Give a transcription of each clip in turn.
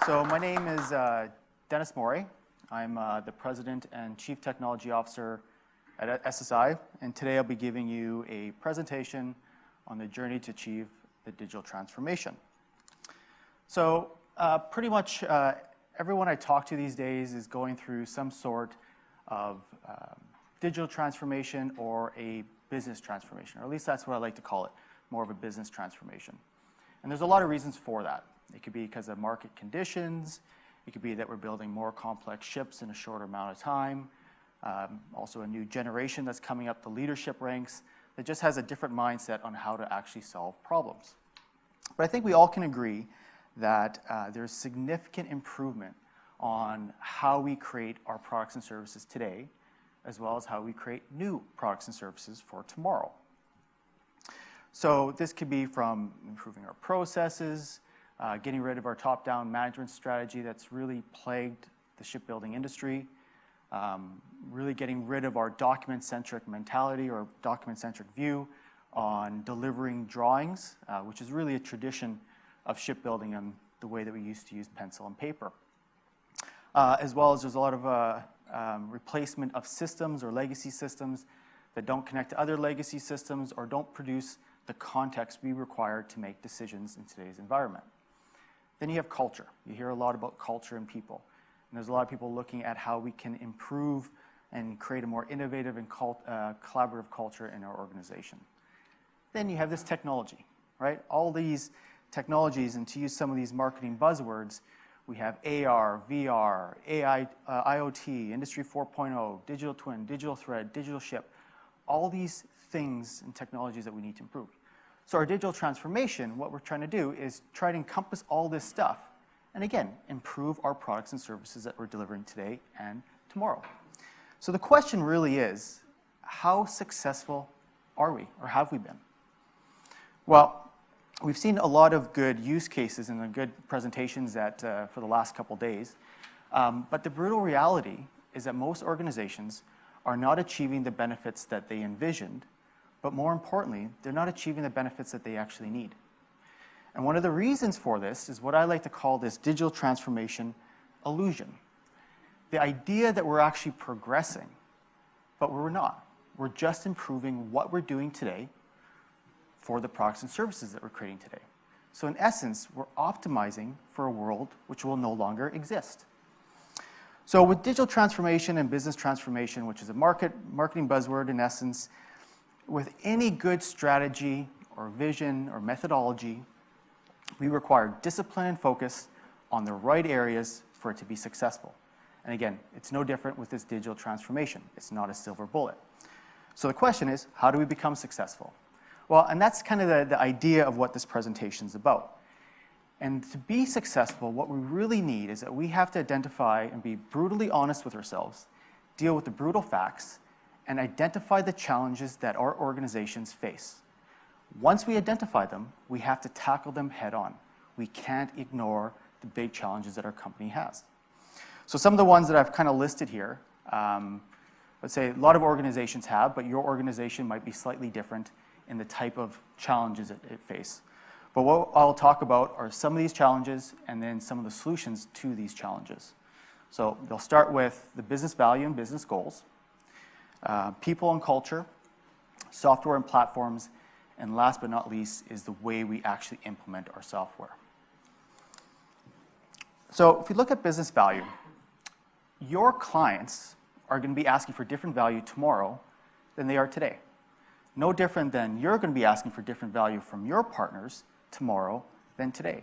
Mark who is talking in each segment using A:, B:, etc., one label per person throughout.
A: So my name is Denis Morais. I'm the President and Chief Technology Officer at SSI, and today I'll be giving you a presentation on the journey to achieve the digital transformation. So pretty much everyone I talk to these days is going through some sort of digital transformation or a business transformation, or at least that's what I like to call it, more of a business transformation. And there's a lot of reasons for that. It could be because of market conditions. It could be that we're building more complex ships in a shorter amount of time. Also a new generation that's coming up the leadership ranks that just has a different mindset on how to actually solve problems. But I think we all can agree that there's significant improvement on how we create our products and services today, as well as how we create new products and services for tomorrow. So this could be from improving our processes, getting rid of our top-down management strategy that's really plagued the shipbuilding industry, really getting rid of our document-centric mentality or document-centric view on delivering drawings, which is really a tradition of shipbuilding and the way that we used to use pencil and paper. As well as there's a lot of replacement of systems or legacy systems that don't connect to other legacy systems or don't produce the context we require to make decisions in today's environment. Then you have culture. You hear a lot about culture and people. And there's a lot of people looking at how we can improve and create a more innovative and collaborative culture in our organization. Then you have this technology, right? All these technologies, and to use some of these marketing buzzwords, we have AR, VR, AI, IoT, Industry 4.0, digital twin, digital thread, digital ship, all these things and technologies that we need to improve. So our digital transformation, what we're trying to do is try to encompass all this stuff and again, improve our products and services that we're delivering today and tomorrow. So the question really is, how successful are we or have we been? Well, we've seen a lot of good use cases and good presentations that, for the last couple days, but the brutal reality is that most organizations are not achieving the benefits that they envisioned, but more importantly, they're not achieving the benefits that they actually need. And one of the reasons for this is what I like to call this digital transformation illusion. The idea that we're actually progressing, but we're not. We're just improving what we're doing today for the products and services that we're creating today. So in essence, we're optimizing for a world which will no longer exist. So with digital transformation and business transformation, which is a marketing buzzword in essence, with any good strategy or vision or methodology, we require discipline and focus on the right areas for it to be successful. And again, it's no different with this digital transformation. It's not a silver bullet. So the question is, how do we become successful? Well, and that's kind of the idea of what this presentation is about. And to be successful, what we really need is that we have to identify and be brutally honest with ourselves, deal with the brutal facts, and identify the challenges that our organizations face. Once we identify them, we have to tackle them head on. We can't ignore the big challenges that our company has. So some of the ones that I've kind of listed here, let's say a lot of organizations have, but your organization might be slightly different in the type of challenges it faces. But what I'll talk about are some of these challenges and then some of the solutions to these challenges. So they'll start with the business value and business goals, people and culture, software and platforms, and last but not least is the way we actually implement our software. So if we look at business value, your clients are going to be asking for different value tomorrow than they are today. No different than you're going to be asking for different value from your partners tomorrow than today.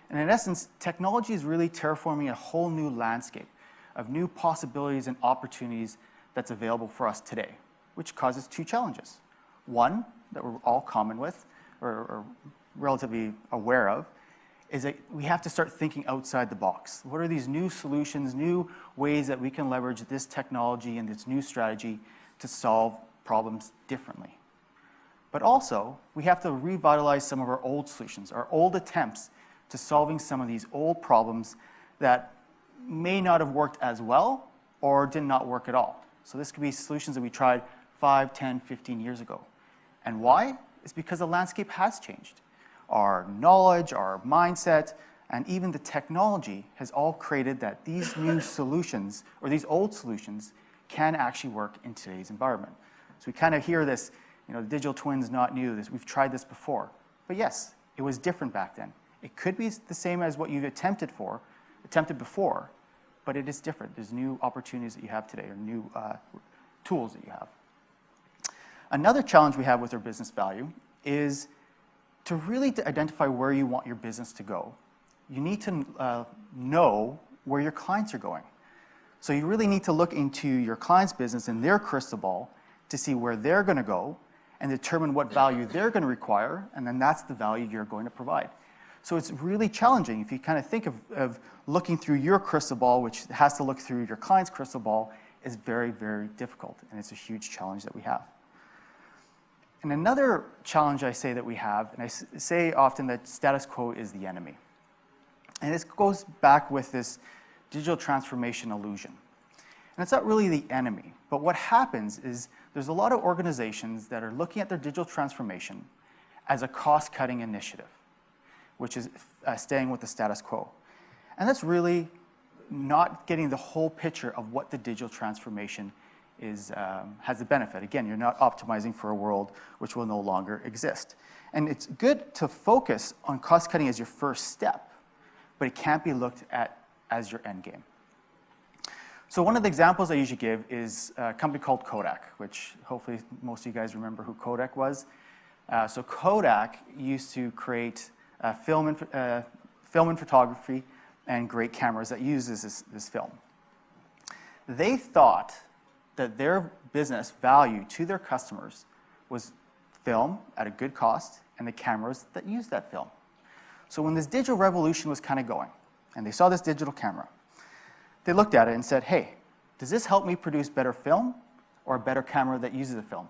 A: And in essence, technology is really terraforming a whole new landscape of new possibilities and opportunities that's available for us today, which causes two challenges. One, that we're all common with, or relatively aware of, is that we have to start thinking outside the box. What are these new solutions, new ways that we can leverage this technology and this new strategy to solve problems differently? But also, we have to revitalize some of our old solutions, our old attempts to solving some of these old problems that may not have worked as well or did not work at all. So this could be solutions that we tried 5, 10, 15 years ago. And why? It's because the landscape has changed. Our knowledge, our mindset, and even the technology has all created that these new solutions, or these old solutions, can actually work in today's environment. So we kind of hear this, the digital twin's not new, we've tried this before. But yes, it was different back then. It could be the same as what you've attempted before, but it is different. There's new opportunities that you have today, or new tools that you have. Another challenge we have with our business value is to really identify where you want your business to go. You need to know where your clients are going. So you really need to look into your client's business and their crystal ball to see where they're going to go and determine what value they're going to require, and then that's the value you're going to provide. So it's really challenging. If you kind of think of looking through your crystal ball, which has to look through your client's crystal ball, is very, very difficult, and it's a huge challenge that we have. And another challenge I say that we have, and I say often that status quo is the enemy. And this goes back with this digital transformation illusion. And it's not really the enemy, but what happens is there's a lot of organizations that are looking at their digital transformation as a cost-cutting initiative, which is staying with the status quo. And that's really not getting the whole picture of what the digital transformation has a benefit. Again, you're not optimizing for a world which will no longer exist. And it's good to focus on cost-cutting as your first step, but it can't be looked at as your end game. So one of the examples I usually give is a company called Kodak, which hopefully most of you guys remember who Kodak was. So Kodak used to create film and photography and great cameras that uses this film. They thought that their business value to their customers was film at a good cost and the cameras that use that film. So when this digital revolution was kind of going, and they saw this digital camera, they looked at it and said, hey, does this help me produce better film or a better camera that uses the film?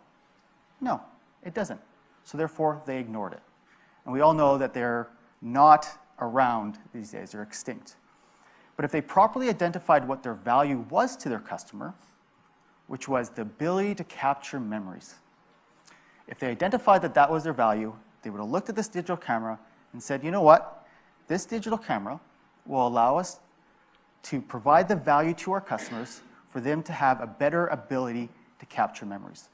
A: No, it doesn't. So therefore, they ignored it. And we all know that they're not around these days, they're extinct. But if they properly identified what their value was to their customer, which was the ability to capture memories, if they identified that that was their value, they would have looked at this digital camera and said, you know what, this digital camera will allow us to provide the value to our customers for them to have a better ability to capture memories.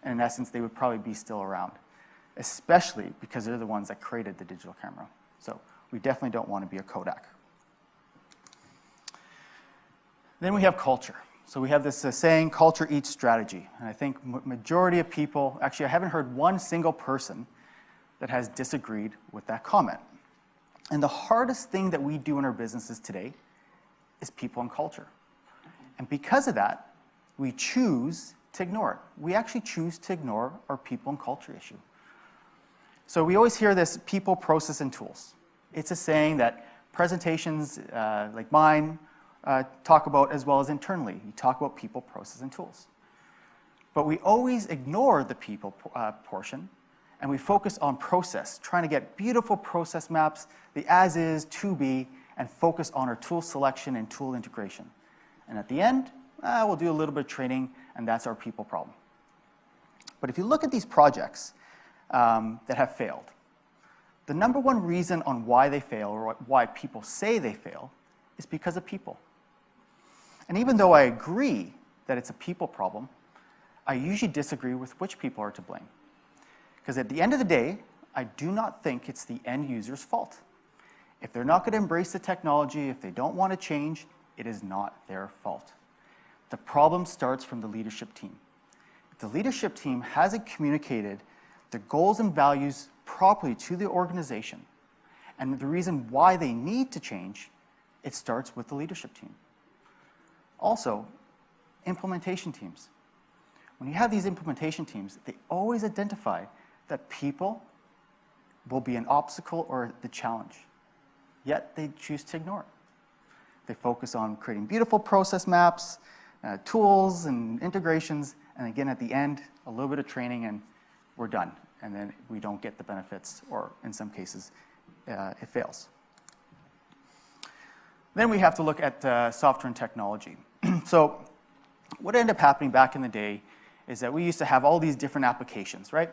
A: And in essence, they would probably be still around, especially because they're the ones that created the digital camera. So we definitely don't want to be a Kodak. Then we have culture. So we have this saying, culture eats strategy. And I think majority of people, actually I haven't heard one single person that has disagreed with that comment. And the hardest thing that we do in our businesses today is people and culture. And because of that, we choose to ignore it. We actually choose to ignore our people and culture issue. So we always hear this people, process, and tools. It's a saying that presentations like mine talk about, as well as internally. You talk about people, process, and tools. But we always ignore the people portion, and we focus on process, trying to get beautiful process maps, the as is, to be, and focus on our tool selection and tool integration. And at the end, we'll do a little bit of training, and that's our people problem. But if you look at these projects that have failed, the number one reason on why they fail, or why people say they fail, is because of people. And even though I agree that it's a people problem, I usually disagree with which people are to blame. Because at the end of the day, I do not think it's the end user's fault. If they're not going to embrace the technology, if they don't want to change, it is not their fault. The problem starts from the leadership team. If the leadership team hasn't communicated the goals and values properly to the organization, and the reason why they need to change, it starts with the leadership team. Also, implementation teams. When you have these implementation teams, they always identify that people will be an obstacle or the challenge, yet they choose to ignore it. They focus on creating beautiful process maps, tools and integrations, and again at the end, a little bit of training and we're done. And then we don't get the benefits, or in some cases, it fails. Then we have to look at software and technology. So what ended up happening back in the day is that we used to have all these different applications, right?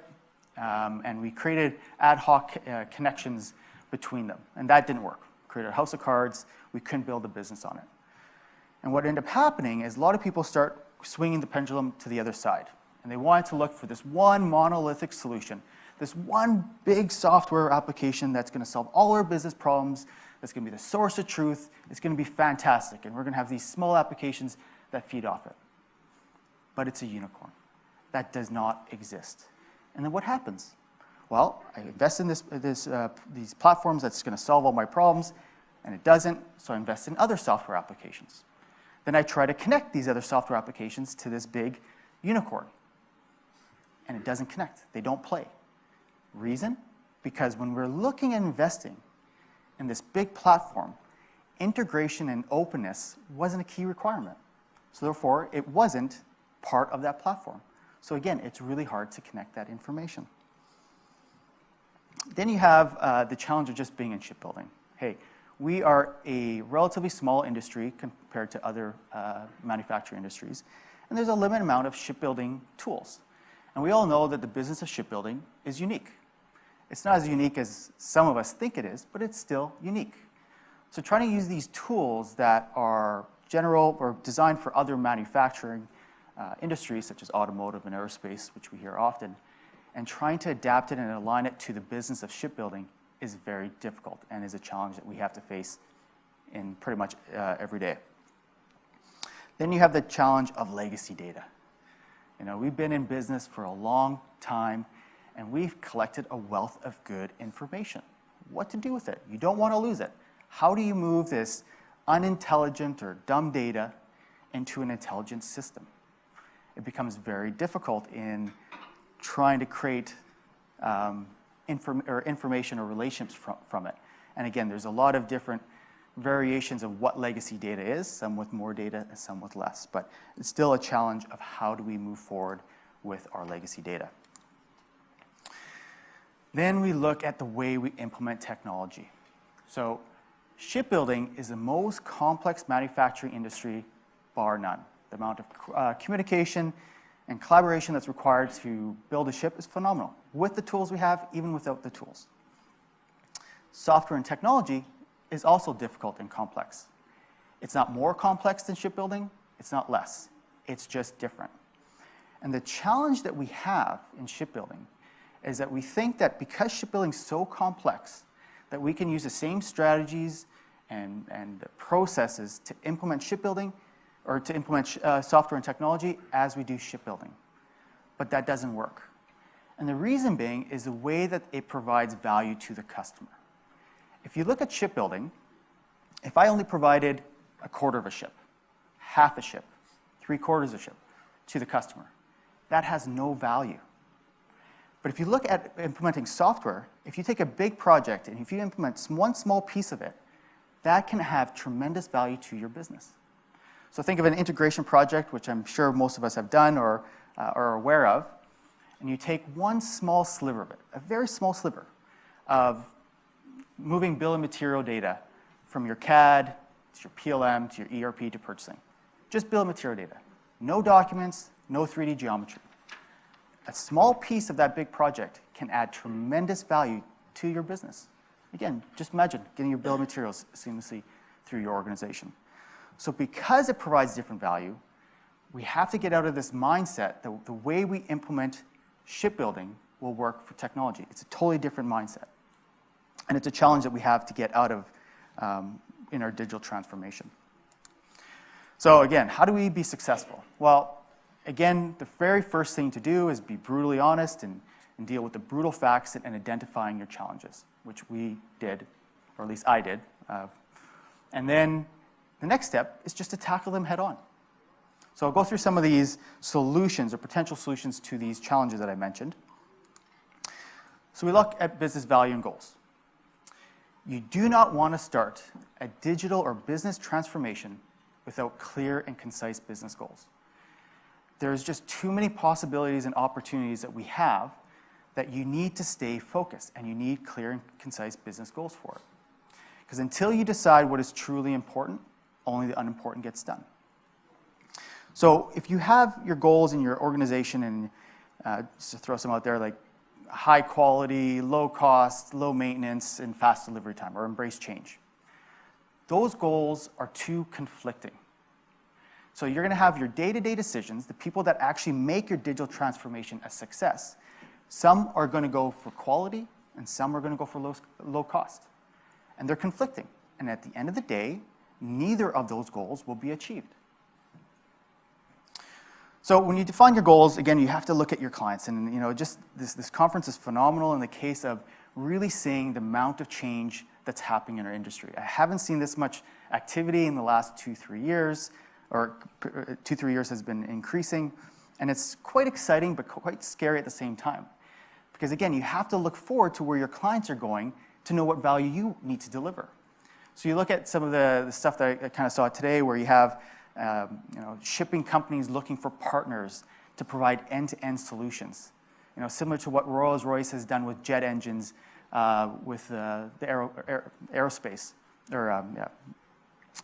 A: And we created ad hoc connections between them, and that didn't work. created a house of cards. We couldn't build a business on it. And what ended up happening is a lot of people start swinging the pendulum to the other side. And they wanted to look for this one monolithic solution, this one big software application that's going to solve all our business problems, that's going to be the source of truth, it's going to be fantastic, and we're going to have these small applications that feed off it. But it's a unicorn. That does not exist. And then what happens? Well, I invest in these platforms that's going to solve all my problems, and it doesn't, so I invest in other software applications. Then I try to connect these other software applications to this big unicorn, and it doesn't connect. They don't play. Reason? Because when we're looking at investing in this big platform, integration and openness wasn't a key requirement. So therefore, it wasn't part of that platform. So again, it's really hard to connect that information. Then you have the challenge of just being in shipbuilding. Hey, we are a relatively small industry compared to other manufacturing industries, and there's a limited amount of shipbuilding tools. And we all know that the business of shipbuilding is unique. It's not as unique as some of us think it is, but it's still unique. So trying to use these tools that are general or designed for other manufacturing industries, such as automotive and aerospace, which we hear often, and trying to adapt it and align it to the business of shipbuilding is very difficult and is a challenge that we have to face in pretty much every day. Then you have the challenge of legacy data. You know, we've been in business for a long time, and we've collected a wealth of good information. What to do with it? You don't want to lose it. How do you move this unintelligent or dumb data into an intelligent system? It becomes very difficult in trying to create information or relationships from it. And again, there's a lot of different variations of what legacy data is, some with more data and some with less. But it's still a challenge of how do we move forward with our legacy data. Then we look at the way we implement technology. So shipbuilding is the most complex manufacturing industry, bar none. The amount of communication and collaboration that's required to build a ship is phenomenal, with the tools we have, even without the tools. Software and technology is also difficult and complex. It's not more complex than shipbuilding, it's not less. It's just different. And the challenge that we have in shipbuilding is that we think that because shipbuilding is so complex, that we can use the same strategies and processes to implement shipbuilding or to implement software and technology as we do shipbuilding. But that doesn't work. And the reason being is the way that it provides value to the customer. If you look at shipbuilding, if I only provided a quarter of a ship, half a ship, 3/4 of a ship to the customer, that has no value. But if you look at implementing software, if you take a big project and if you implement one small piece of it, that can have tremendous value to your business. So think of an integration project, which I'm sure most of us have done or are aware of, and you take one small sliver of it, a very small sliver of moving bill of material data from your CAD to your PLM to your ERP to purchasing. Just bill of material data. No documents, no 3D geometry. A small piece of that big project can add tremendous value to your business. Again, just imagine getting your bill of materials seamlessly through your organization. So because it provides different value, we have to get out of this mindset that the way we implement shipbuilding will work for technology. It's a totally different mindset. And it's a challenge that we have to get out of in our digital transformation. So again, how do we be successful? Well, again, the very first thing to do is be brutally honest and deal with the brutal facts and identifying your challenges, which we did, or at least I did. And then the next step is just to tackle them head on. So I'll go through some of these solutions or potential solutions to these challenges that I mentioned. So we look at business value and goals. You do not want to start a digital or business transformation without clear and concise business goals. There's just too many possibilities and opportunities that we have that you need to stay focused, and you need clear and concise business goals for it. Because until you decide what is truly important, only the unimportant gets done. So if you have your goals in your organization, and just to throw some out there, like high quality, low cost, low maintenance, and fast delivery time, or embrace change. those goals are too conflicting. So you're going to have your day-to-day decisions, the people that actually make your digital transformation a success. Some are going to go for quality, and some are going to go for low cost. And they're conflicting. And at the end of the day, neither of those goals will be achieved. So when you define your goals, again, you have to look at your clients. And just this conference is phenomenal in the case of really seeing the amount of change that's happening in our industry. I haven't seen this much activity in the last 2-3 years, or 2-3 years has been increasing. And it's quite exciting, but quite scary at the same time. Because again, you have to look forward to where your clients are going to know what value you need to deliver. So you look at some of the stuff that I kind of saw today, where you have shipping companies looking for partners to provide end-to-end solutions. Similar to what Rolls-Royce has done with jet engines, with the aerospace.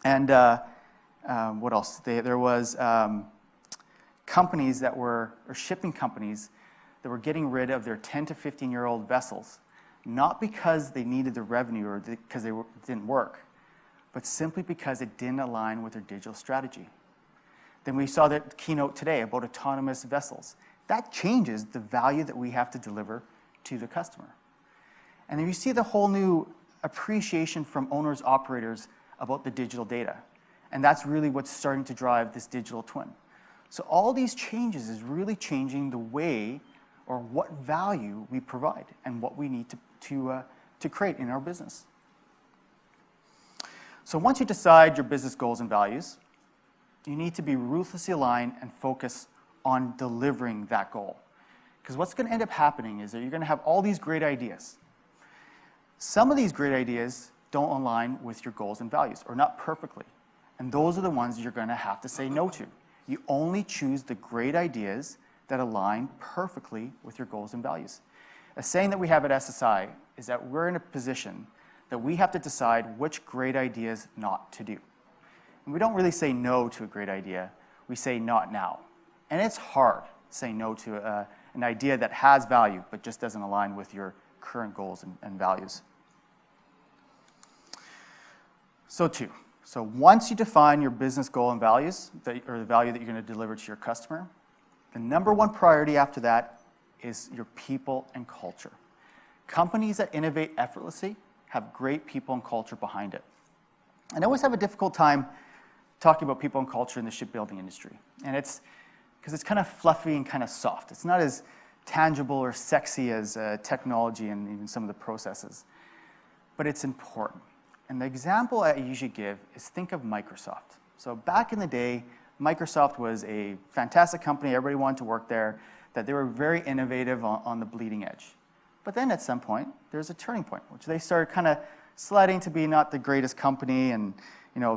A: And what else? There was companies that were, or shipping companies that were getting rid of their 10 to 15-year-old vessels, not because they needed the revenue or because they didn't work, but simply because it didn't align with their digital strategy. Then we saw that keynote today about autonomous vessels. That changes the value that we have to deliver to the customer. And then you see the whole new appreciation from owners, operators about the digital data. And that's really what's starting to drive this digital twin. So all these changes is really changing the way or what value we provide and what we need to create in our business. So once you decide your business goals and values, you need to be ruthlessly aligned and focus on delivering that goal. Because what's going to end up happening is that you're going to have all these great ideas. Some of these great ideas don't align with your goals and values, or not perfectly. And those are the ones you're going to have to say no to. You only choose the great ideas that align perfectly with your goals and values. A saying that we have at SSI is that we're in a position that we have to decide which great ideas not to do. And we don't really say no to a great idea. We say not now. And it's hard saying no to an idea that has value but just doesn't align with your current goals and values. So once you define your business goal and values, or the value that you're going to deliver to your customer, the number one priority after that is your people and culture. Companies that innovate effortlessly have great people and culture behind it. And I always have a difficult time talking about people and culture in the shipbuilding industry. And it's because it's kind of fluffy and kind of soft. It's not as tangible or sexy as technology and even some of the processes. But it's important. And the example I usually give is think of Microsoft. So back in the day, Microsoft was a fantastic company. Everybody wanted to work there, that they were very innovative on the bleeding edge. But then at some point, there's a turning point, which they started kind of sliding to be not the greatest company, and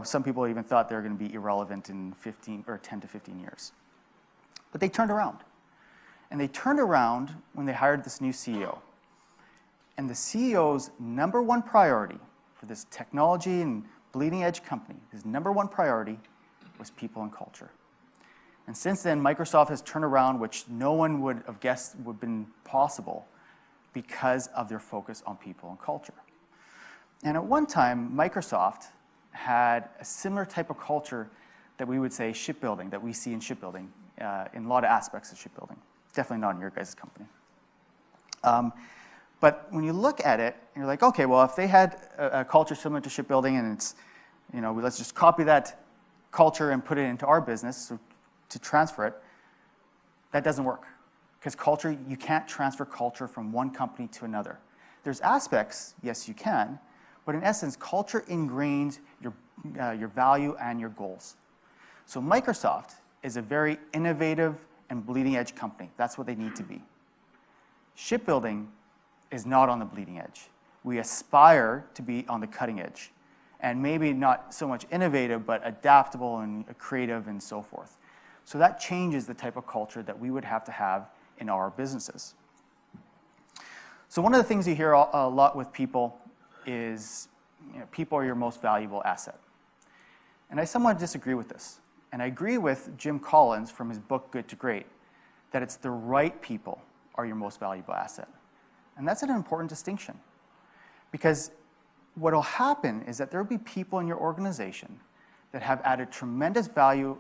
A: some people even thought they were going to be irrelevant in 10 to 15 years. But they turned around. And they turned around when they hired this new CEO. And the CEO's number one priority for this technology and bleeding edge company, his number one priority was people and culture. And since then, Microsoft has turned around, which no one would have guessed would have been possible because of their focus on people and culture. And at one time, Microsoft had a similar type of culture that we would say shipbuilding, that we see in shipbuilding, in a lot of aspects of shipbuilding. Definitely not in your guys' company. But when you look at it, you're like, okay, well, if they had a culture similar to shipbuilding, and it's, let's just copy that culture and put it into our business to transfer it, that doesn't work. Because culture, you can't transfer culture from one company to another. There's aspects, yes, you can, but in essence, culture ingrains your value and your goals. So Microsoft is a very innovative and bleeding edge company. That's what they need to be. Shipbuilding is not on the bleeding edge. We aspire to be on the cutting edge. And maybe not so much innovative, but adaptable and creative and so forth. So that changes the type of culture that we would have to have in our businesses. So one of the things you hear a lot with people is, people are your most valuable asset. And I somewhat disagree with this. And I agree with Jim Collins from his book, Good to Great, that it's the right people are your most valuable asset. And that's an important distinction. Because what will happen is that there will be people in your organization that have added tremendous value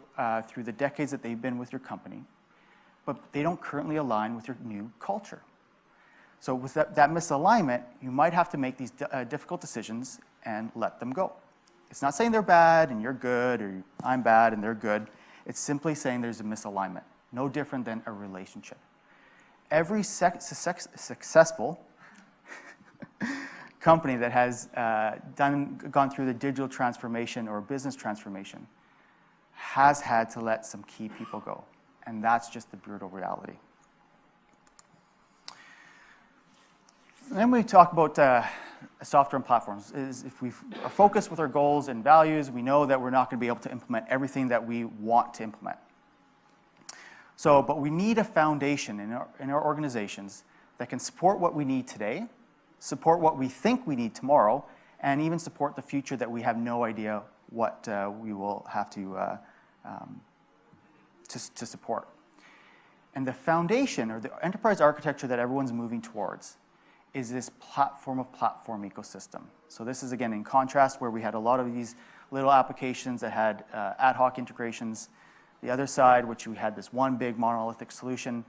A: through the decades that they've been with your company, but they don't currently align with your new culture. So with that misalignment, you might have to make these difficult decisions and let them go. It's not saying they're bad and you're good, or I'm bad and they're good. It's simply saying there's a misalignment, no different than a relationship. Every successful company that has gone through the digital transformation or business transformation has had to let some key people go. And that's just the brutal reality. And then we talk about software and platforms. If we are focused with our goals and values, we know that we're not going to be able to implement everything that we want to implement. So, but we need a foundation in our organizations that can support what we need today, support what we think we need tomorrow, and even support the future that we have no idea what we will have to support. And the foundation, or the enterprise architecture that everyone's moving towards, is this platform of platform ecosystem. So this is, again, in contrast where we had a lot of these little applications that had ad hoc integrations. The other side, which we had this one big monolithic solution,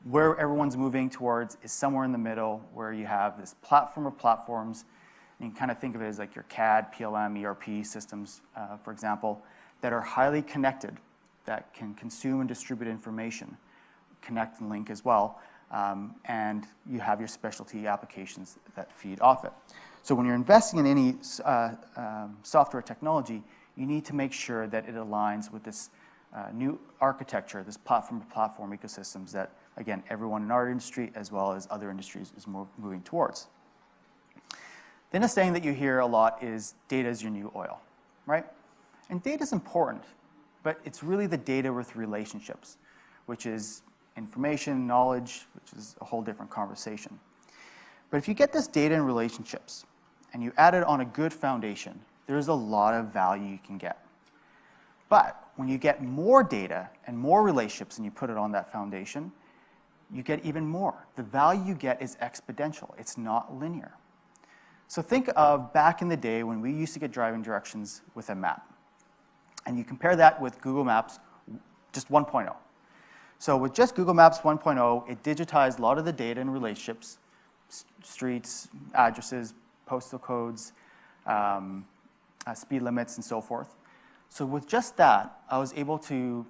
A: where everyone's moving towards is somewhere in the middle, where you have this platform of platforms. And you can kind of think of it as like your CAD, PLM, ERP systems, for example, that are highly connected, that can consume and distribute information, connect and link as well. And you have your specialty applications that feed off it. So when you're investing in any software technology, you need to make sure that it aligns with this new architecture, this platform-to-platform ecosystems that, again, everyone in our industry as well as other industries is moving towards. Then a saying that you hear a lot is data is your new oil, right? And data is important, but it's really the data with relationships, which is information, knowledge, which is a whole different conversation. But if you get this data and relationships and you add it on a good foundation, there's a lot of value you can get. But when you get more data and more relationships and you put it on that foundation, you get even more. The value you get is exponential. It's not linear. So think of back in the day when we used to get driving directions with a map. And you compare that with Google Maps just 1.0. So with just Google Maps 1.0, it digitized a lot of the data and relationships, streets, addresses, postal codes, speed limits, and so forth. So with just that, I was able to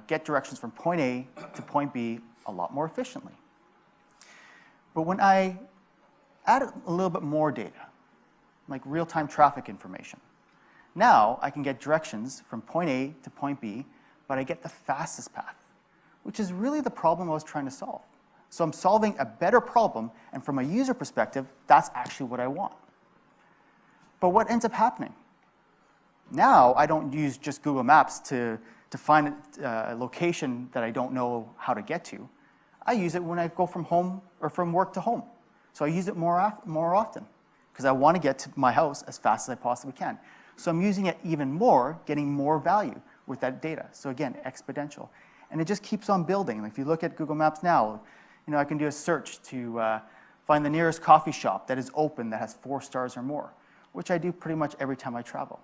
A: get directions from point A to point B a lot more efficiently. But when I added a little bit more data, like real-time traffic information, now I can get directions from point A to point B, but I get the fastest path, which is really the problem I was trying to solve. So I'm solving a better problem, and from a user perspective, that's actually what I want. But what ends up happening? Now I don't use just Google Maps to find a location that I don't know how to get to. I use it when I go from home or from work to home. So I use it more often because I want to get to my house as fast as I possibly can. So I'm using it even more, getting more value with that data. So again, exponential. And it just keeps on building. If you look at Google Maps now, I can do a search to find the nearest coffee shop that is open that has 4 stars or more, which I do pretty much every time I travel.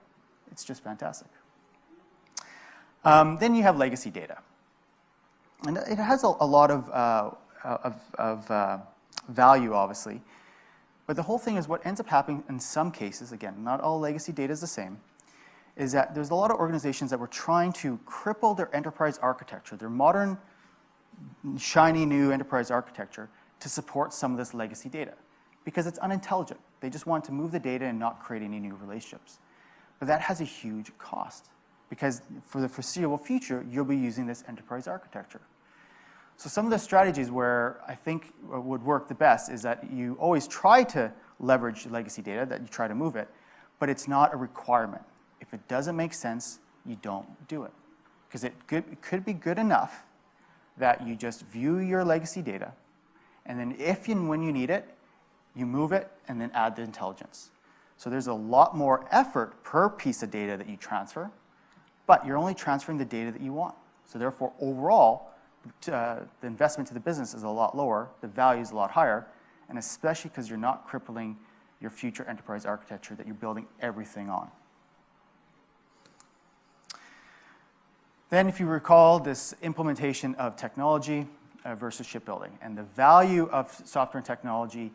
A: It's just fantastic. Then you have legacy data. And it has a lot of value, obviously. But the whole thing is what ends up happening in some cases, again, not all legacy data is the same, is that there's a lot of organizations that were trying to cripple their enterprise architecture, their modern, shiny new enterprise architecture, to support some of this legacy data because it's unintelligent. They just want to move the data and not create any new relationships. But that has a huge cost because for the foreseeable future, you'll be using this enterprise architecture. So some of the strategies where I think would work the best is that you always try to leverage legacy data, that you try to move it, but it's not a requirement. If it doesn't make sense, you don't do it. Because it could be good enough that you just view your legacy data, and then if and when you need it, you move it and then add the intelligence. So there's a lot more effort per piece of data that you transfer, but you're only transferring the data that you want. So therefore, overall, the investment to the business is a lot lower, the value is a lot higher, and especially because you're not crippling your future enterprise architecture that you're building everything on. Then if you recall this implementation of technology versus shipbuilding, and the value of software and technology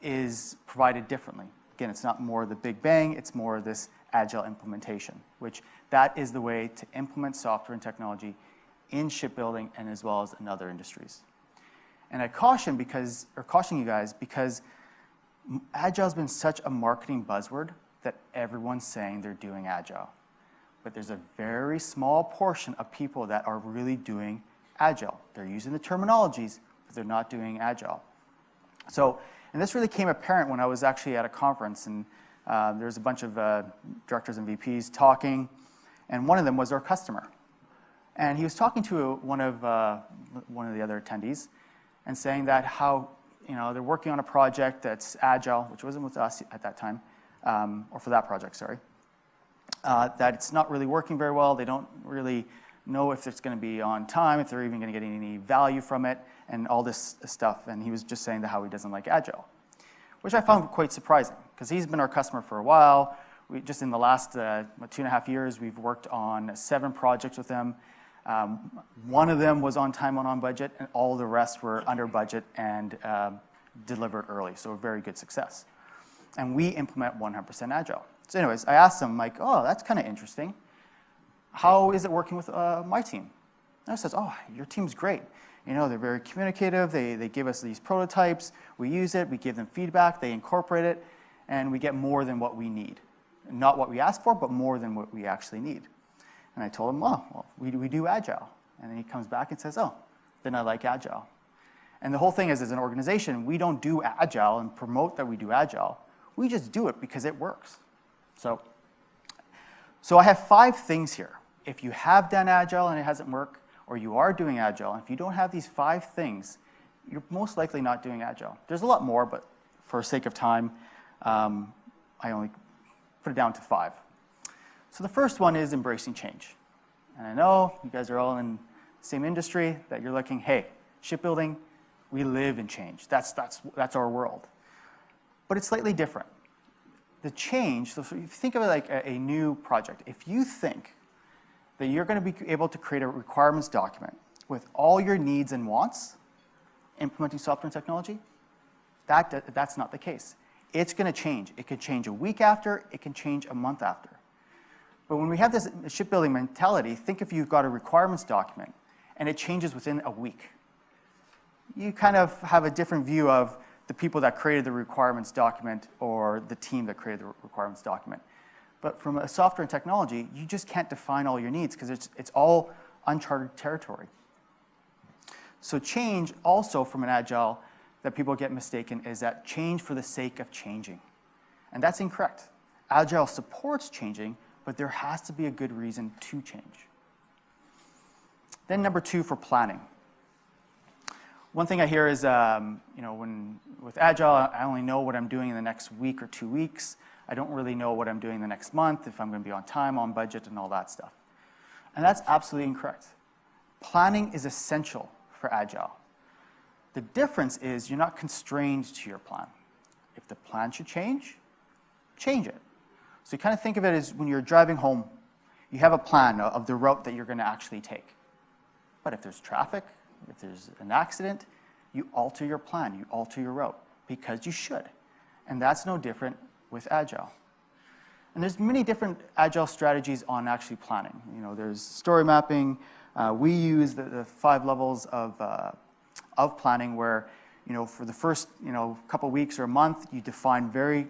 A: is provided differently. Again, it's not more the big bang, it's more this agile implementation, which that is the way to implement software and technology in shipbuilding and as well as in other industries. And I caution you guys because agile has been such a marketing buzzword that everyone's saying they're doing agile. But there's a very small portion of people that are really doing agile. They're using the terminologies, but they're not doing agile. So, and this really came apparent when I was actually at a conference, and there was a bunch of directors and VPs talking, and one of them was our customer. And he was talking to one of the other attendees and saying that how they're working on a project that's agile, which wasn't with us at that time, or for that project, sorry. That it's not really working very well. They don't really know if it's going to be on time, if they're even going to get any value from it, and all this stuff. And he was just saying how he doesn't like agile, which I found quite surprising because he's been our customer for a while. Just in the last 2.5 years, we've worked on 7 projects with them. One of them was on time and on budget, and all the rest were under budget and delivered early, so a very good success. And we implement 100% agile. So anyways, I asked him, like, oh, that's kind of interesting. How is it working with my team? And I says, oh, your team's great. They're very communicative. They give us these prototypes. We use it. We give them feedback. They incorporate it. And we get more than what we need. Not what we asked for, but more than what we actually need. And I told him, well, we do agile. And then he comes back and says, oh, then I like agile. And the whole thing is, as an organization, we don't do agile and promote that we do agile. We just do it because it works. So I have 5 things here. If you have done agile and it hasn't worked, or you are doing agile, and if you don't have these 5 things, you're most likely not doing agile. There's a lot more, but for sake of time, I only put it down to 5. So the first one is embracing change. And I know you guys are all in the same industry, that you're looking, hey, shipbuilding, we live in change. That's our world. But it's slightly different. The change, so if you think of it like a new project, if you think that you're going to be able to create a requirements document with all your needs and wants, implementing software and technology, that's not the case. It's going to change. It could change a week after, it can change a month after. But when we have this shipbuilding mentality, think if you've got a requirements document and it changes within a week. You kind of have a different view of the people that created the requirements document or the team that created the requirements document. But from a software and technology, you just can't define all your needs because it's all uncharted territory. So change also from an agile that people get mistaken is that change for the sake of changing. And that's incorrect. Agile supports changing, but there has to be a good reason to change. Then number 2 for planning. One thing I hear is, with Agile, I only know what I'm doing in the next week or 2 weeks. I don't really know what I'm doing the next month, if I'm going to be on time, on budget, and all that stuff. And that's absolutely incorrect. Planning is essential for Agile. The difference is you're not constrained to your plan. If the plan should change it. So you kind of think of it as when you're driving home, you have a plan of the route that you're going to actually take. But if there's traffic, if there's an accident, you alter your plan, you alter your route, because you should. And that's no different with Agile. And there's many different Agile strategies on actually planning. There's story mapping. We use the 5 levels of planning where, for the first, couple weeks or a month, you define very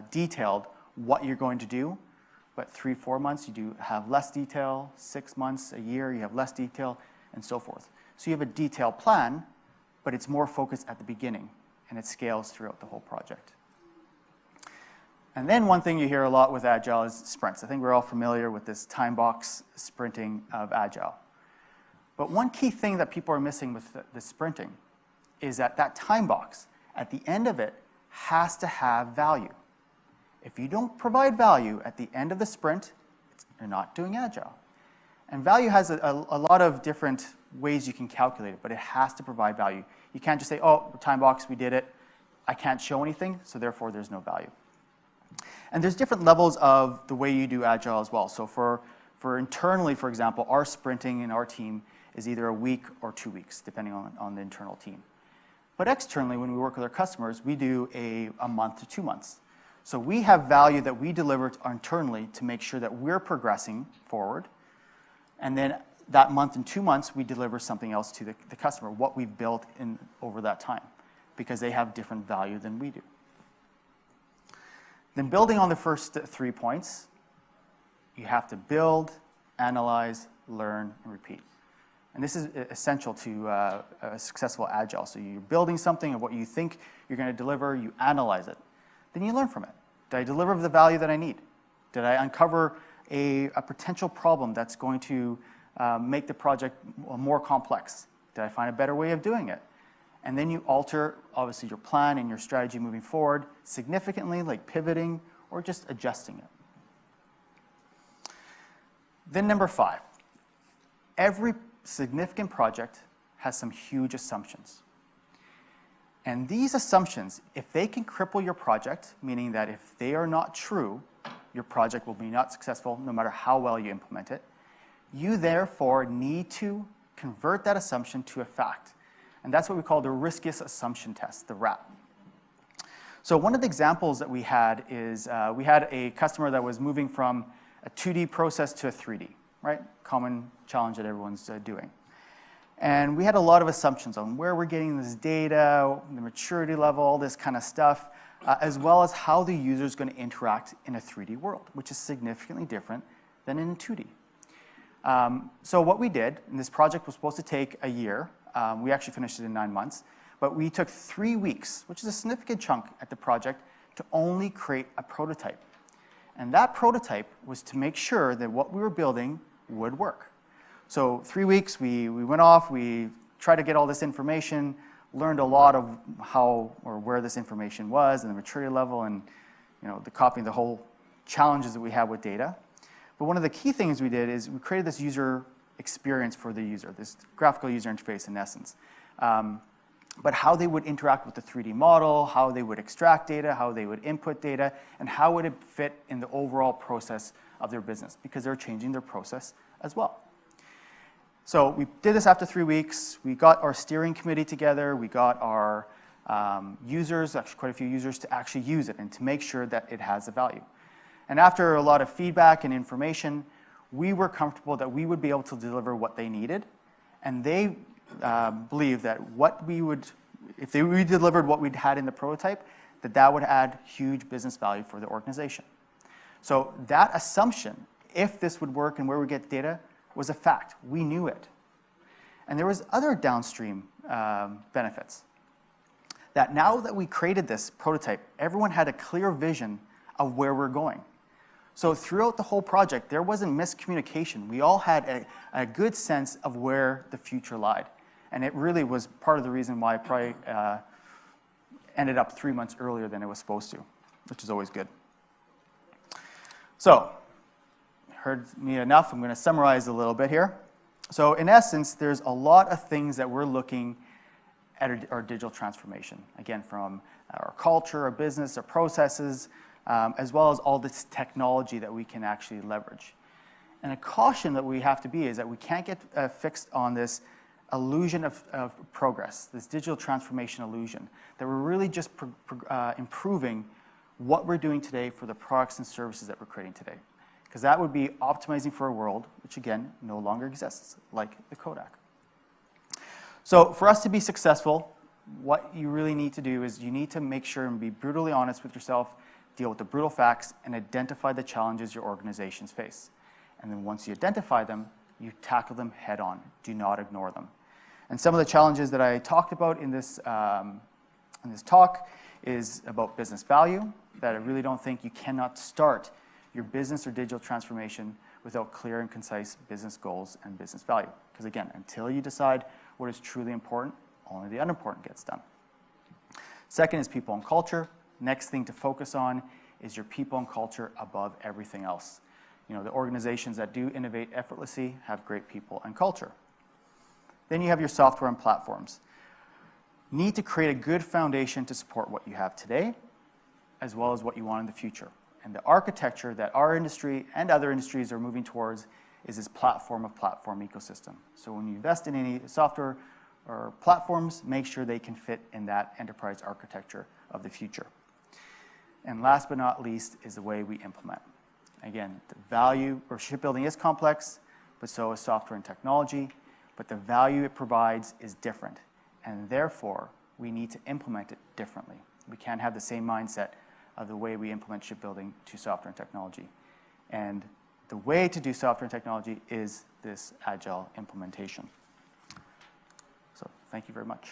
A: detailed what you're going to do. But 3-4 months, you do have less detail. 6 months, a year, you have less detail, and so forth. So you have a detailed plan, but it's more focused at the beginning, and it scales throughout the whole project. And then one thing you hear a lot with Agile is sprints. I think we're all familiar with this time box sprinting of Agile. But one key thing that people are missing with the sprinting is that time box, at the end of it, has to have value. If you don't provide value at the end of the sprint, you're not doing Agile. And value has a lot of different ways you can calculate it, but it has to provide value. You can't just say, oh, time box, we did it, I can't show anything, so therefore there's no value. And there's different levels of the way you do Agile as well. So for internally, for example, our sprinting in our team is either a week or 2 weeks, depending on the internal team. But externally, when we work with our customers, we do a month to 2 months. So we have value that we deliver internally to make sure that we're progressing forward. And then that month and 2 months, we deliver something else to the customer, what we've built over that time, because they have different value than we do. Then building on the first 3 points, you have to build, analyze, learn, and repeat. And this is essential to a successful Agile. So you're building something of what you think you're going to deliver, you analyze it. Then you learn from it. Did I deliver the value that I need? Did I uncover a potential problem that's going to make the project more complex? Did I find a better way of doing it? And then you alter, obviously, your plan and your strategy moving forward significantly, like pivoting or just adjusting it. Then number 5, every significant project has some huge assumptions. And these assumptions, if they can cripple your project, meaning that if they are not true, your project will be not successful no matter how well you implement it, you therefore need to convert that assumption to a fact. And that's what we call the riskiest assumption test, the RAP. So one of the examples that we had is we had a customer that was moving from a 2D process to a 3D, right? Common challenge that everyone's doing. And we had a lot of assumptions on where we're getting this data, the maturity level, all this kind of stuff, as well as how the user is going to interact in a 3D world, which is significantly different than in a 2D. So what we did, and this project was supposed to take a year, we actually finished it in 9 months, but we took 3 weeks, which is a significant chunk at the project, to only create a prototype. And that prototype was to make sure that what we were building would work. So 3 weeks, we went off, we tried to get all this information, learned a lot of how or where this information was and the maturity level and the copying, the whole challenges that we have with data. But one of the key things we did is we created this user experience for the user, this graphical user interface in essence. But how they would interact with the 3D model, how they would extract data, how they would input data, and how would it fit in the overall process of their business, because they're changing their process as well. So we did this after 3 weeks. We got our steering committee together. We got our users, actually quite a few users, to actually use it and to make sure that it has a value. And after a lot of feedback and information, we were comfortable that we would be able to deliver what they needed. And they believed that if we delivered what we'd had in the prototype, that would add huge business value for the organization. So that assumption, if this would work and where we get data, was a fact. We knew it. And there was other downstream benefits. That now that we created this prototype, everyone had a clear vision of where we're going. So throughout the whole project, there wasn't miscommunication. We all had a good sense of where the future lied. And it really was part of the reason why it probably ended up 3 months earlier than it was supposed to, which is always good. So, heard me enough. I'm going to summarize a little bit here. So in essence, there's a lot of things that we're looking at our digital transformation. Again, from our culture, our business, our processes, as well as all this technology that we can actually leverage. And a caution that we have to be is that we can't get fixed on this illusion of progress, this digital transformation illusion, that we're really just improving what we're doing today for the products and services that we're creating today. Because that would be optimizing for a world which, again, no longer exists, like the Kodak. So for us to be successful, what you really need to do is you need to make sure and be brutally honest with yourself, deal with the brutal facts, and identify the challenges your organizations face. And then once you identify them, you tackle them head on. Do not ignore them. And some of the challenges that I talked about in this talk is about business value, that I really don't think you cannot start your business or digital transformation without clear and concise business goals and business value. Because again, until you decide what is truly important, only the unimportant gets done. Second is people and culture. Next thing to focus on is your people and culture above everything else. The organizations that do innovate effortlessly have great people and culture. Then you have your software and platforms. need to create a good foundation to support what you have today, as well as what you want in the future. And the architecture that our industry and other industries are moving towards is this platform of platform ecosystem. So when you invest in any software or platforms, make sure they can fit in that enterprise architecture of the future. And last but not least is the way we implement. Again, the value, or shipbuilding is complex, but so is software and technology, but the value it provides is different. And therefore, we need to implement it differently. We can't have the same mindset of the way we implement shipbuilding to software and technology. And the way to do software and technology is this agile implementation. So thank you very much.